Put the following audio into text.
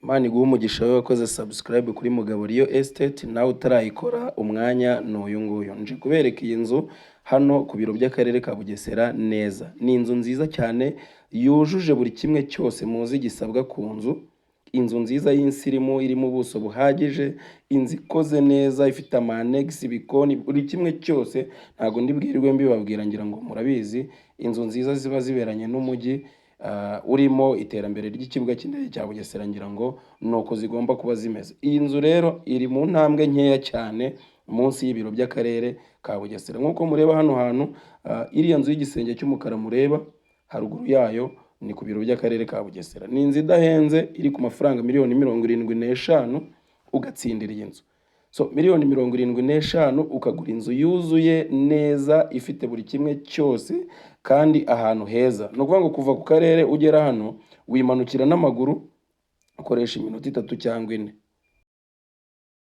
Imana iguhe umugisha wowe wakoze subscribe kuri Mugabo Riyo Estate, nawe utarayikora umwanya n'uyu nguyu. Nje kubereka iyi nzu hano ku biro by'akarere ka Bugesera neza. Ni inzu nziza cyane yujuje buri kimwe cyose muzi gisabwa ku nzu. Inzu nziza y'insirimu irimo ubuso buhagije, inzu ikoze neza ifite amanex, ibikoni, buri kimwe cyose. Ntago ndi bwirirwe mbibabwira, ngira ngo murabizi. Inzu nziza ziba ziberanye n'umujyi, urimo iterambere ry'ikibuga cy'indege cya Bugesera, ngira ngo nuko zigomba kuba zimeze. Iyi nzu rero iri mu ntambwe nkeya cyane munsi y'ibiro by'akarere ka Bugesera. Nkuko mureba hano hantu, iriya nzu y'igisenge cy'umukara mureba haruguru yayo ni ku biro by'akarere ka Bugesera. Ni inzu idahenze, iri ku mafaranga miliyoni 75 ugatsindira iyi nzu. So miliyoni 75 ukagura inzu yuzuye neza ifite buri kimwe cyose kandi ahantu heza. No kuvuga ngo kuva ku karere ugera hano wimanukira n'amaguru, ukoresha iminota 3 cyangwa 4.